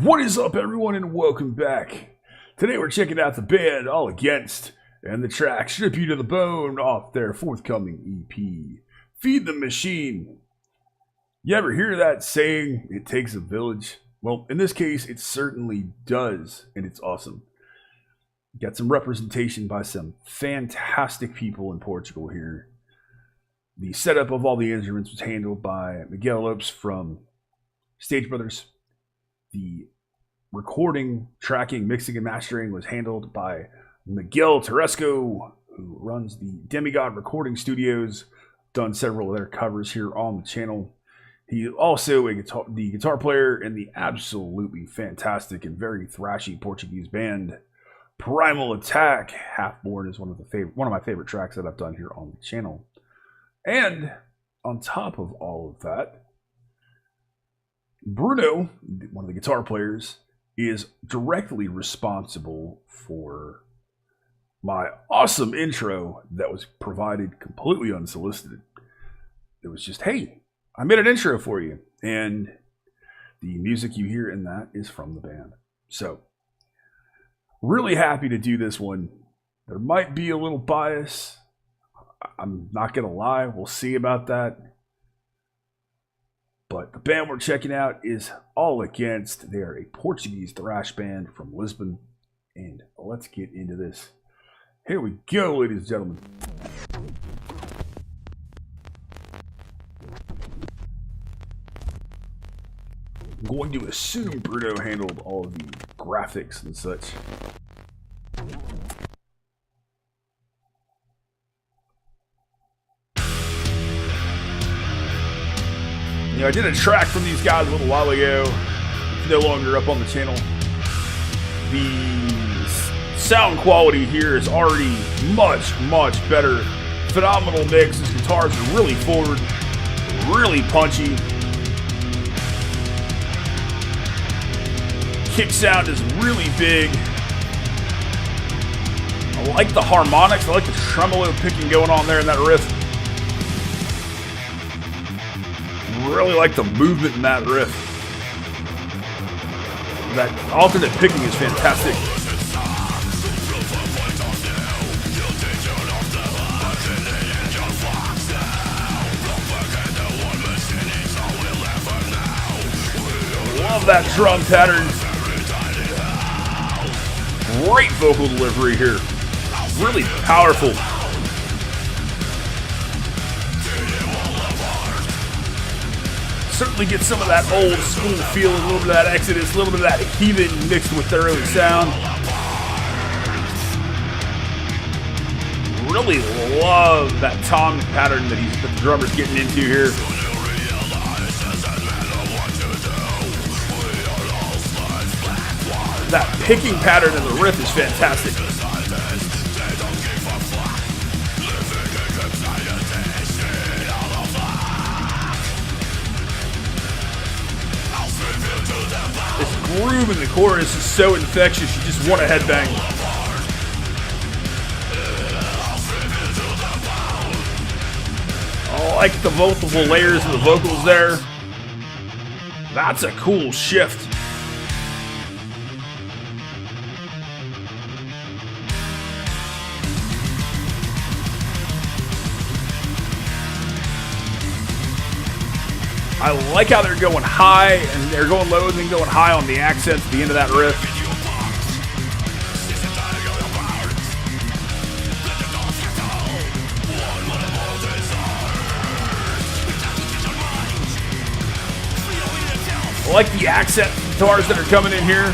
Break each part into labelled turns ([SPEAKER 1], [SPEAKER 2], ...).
[SPEAKER 1] What is up, everyone, and welcome back. Today we're checking out the band All Against and the track Strip You to the Bone off their forthcoming EP, Feed the Machine. You ever hear that saying, it takes a village? Well, in this case, it certainly does, and it's awesome. Got some representation by some fantastic people in Portugal here. The setup of all the instruments was handled by Miguel Lopes from Stage Brothers. The recording, tracking, mixing, and mastering was handled by Miguel Terresco, who runs the Demigod Recording Studios. Done several of their covers here on the channel. He is also the guitar player in the absolutely fantastic and very thrashy Portuguese band Primal Attack. Half-Born is one of my favorite tracks that I've done here on the channel. And on top of all of that, Bruno, one of the guitar players, is directly responsible for my awesome intro that was provided completely unsolicited. It was just, hey, I made an intro for you. And the music you hear in that is from the band. So, really happy to do this one. There might be a little bias. I'm not going to lie. We'll see about that. But the band we're checking out is All Against. They are a Portuguese thrash band from Lisbon. And let's get into this. Here we go, ladies and gentlemen. I'm going to assume Bruno handled all of the graphics and such. You know, I did a track from these guys a little while ago. It's no longer up on the channel. The sound quality here is already much, much better. Phenomenal mix. His guitars are really forward, really punchy. Kick sound is really big. I like the harmonics. I like the tremolo picking going on there in that riff. Really like the movement in that riff. That alternate picking is fantastic. Love that drum pattern. Great vocal delivery here. Really powerful. Certainly get some of that old school feel, a little bit of that Exodus, a little bit of that Heathen mixed with their early sound. Really love that tom pattern that the drummer's getting into here. That picking pattern in the riff is fantastic. This groove in the chorus is so infectious, you just want to headbang. I like the multiple layers of the vocals there. That's a cool shift. I like how they're going high and they're going low and then going high on the accents at the end of that riff. I like the accent guitars that are coming in here.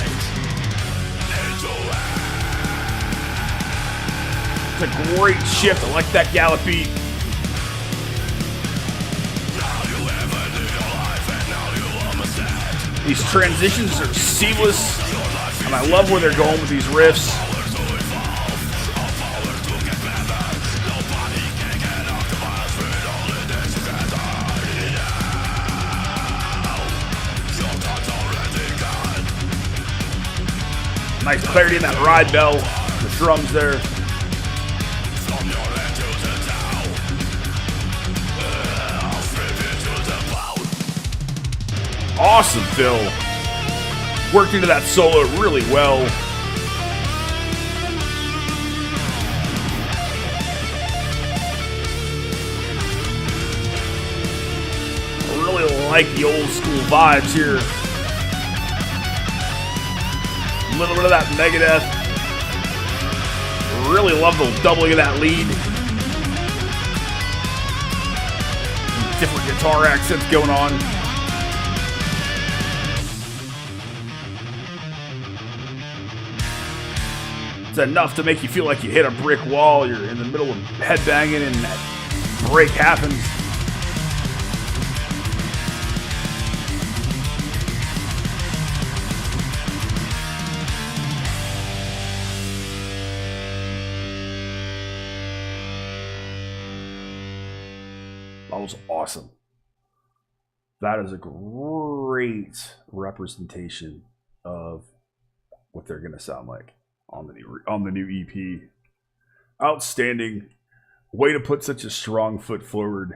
[SPEAKER 1] It's a great shift. I like that gallop beat. These transitions are seamless, and I love where they're going with these riffs. Nice clarity in that ride bell, the drums there. Awesome fill. Worked into that solo really well. I really like the old school vibes here. A little bit of that Megadeth. Really love the doubling of that lead. Different guitar accents going on. It's enough to make you feel like you hit a brick wall. You're in the middle of headbanging and that break happens. That was awesome. That is a great representation of what they're going to sound like on the new EP. Outstanding. Way to put such a strong foot forward.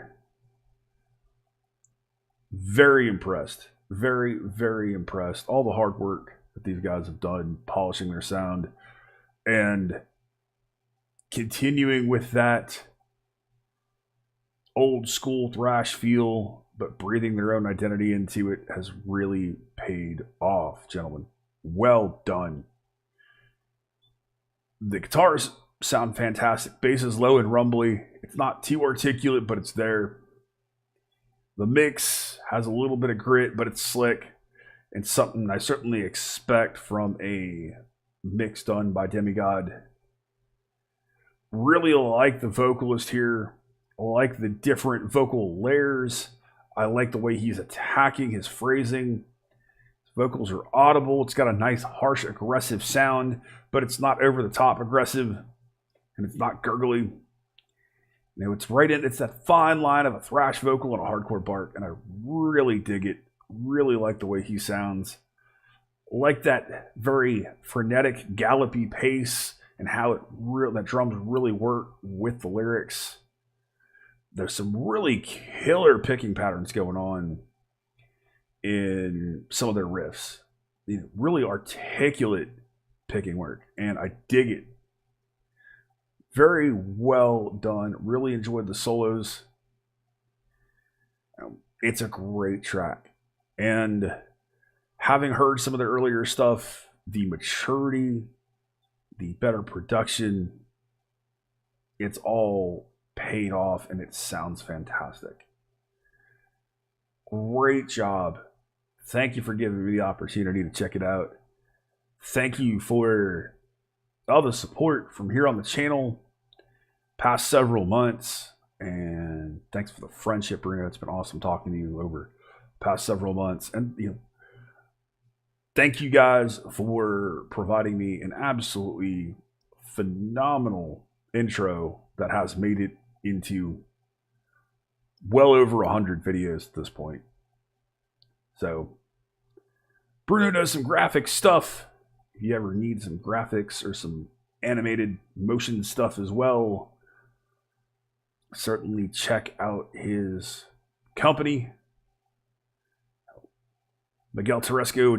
[SPEAKER 1] Very impressed. Very, very impressed. All the hard work that these guys have done polishing their sound and continuing with that old school thrash feel, but breathing their own identity into it has really paid off, gentlemen. Well done. The guitars sound fantastic. Bass is low and rumbly. It's not too articulate, but it's there. The mix has a little bit of grit, but it's slick. And something I certainly expect from a mix done by Demigod. Really like the vocalist here. I like the different vocal layers. I like the way he's attacking his phrasing. His vocals are audible. It's got a nice, harsh, aggressive sound, but it's not over-the-top aggressive, and it's not gurgly. You know, it's right in. It's that fine line of a thrash vocal and a hardcore bark, and I really dig it. Really like the way he sounds. Like that very frenetic, gallopy pace and how that drums really work with the lyrics. There's some really killer picking patterns going on in some of their riffs. Really articulate picking work, and I dig it. Very well done. Really enjoyed the solos. It's a great track. And having heard some of the earlier stuff, the maturity, the better production, it's all paid off and it sounds fantastic. Great job. Thank you for giving me the opportunity to check it out. Thank you for all the support from here on the channel past several months, and thanks for the friendship, Reno. It's been awesome talking to you over the past several months. And thank you guys for providing me an absolutely phenomenal intro that has made it into well over 100 videos at this point. So Bruno does some graphic stuff. If you ever need some graphics or some animated motion stuff as well, certainly check out his company. Miguel Teresco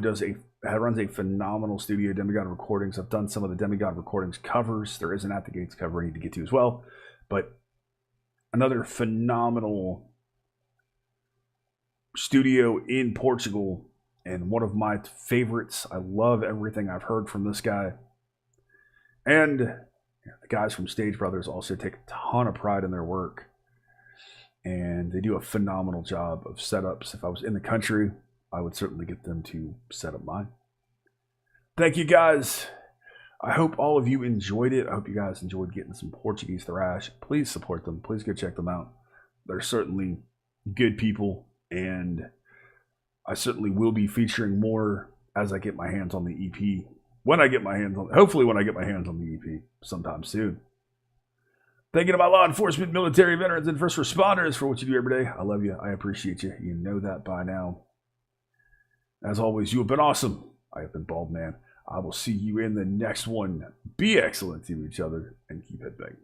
[SPEAKER 1] runs a phenomenal studio, Demigod Recordings. I've done some of the Demigod Recordings covers. There is an At the Gates cover I need to get to as well. But another phenomenal studio in Portugal and one of my favorites. I love everything I've heard from this guy. And the guys from Stage Brothers also take a ton of pride in their work. And they do a phenomenal job of setups. If I was in the country, I would certainly get them to set up mine. Thank you guys. I hope all of you enjoyed it. I hope you guys enjoyed getting some Portuguese Thrash. Please support them. Please go check them out. They're certainly good people, and I certainly will be featuring more as I get my hands on the EP. Hopefully when I get my hands on the EP sometime soon. Thank you to my law enforcement, military, veterans, and first responders for what you do every day. I love you. I appreciate you. You know that by now. As always, you have been awesome. I have been Baldman. I will see you in the next one. Be excellent to each other and keep headbanging.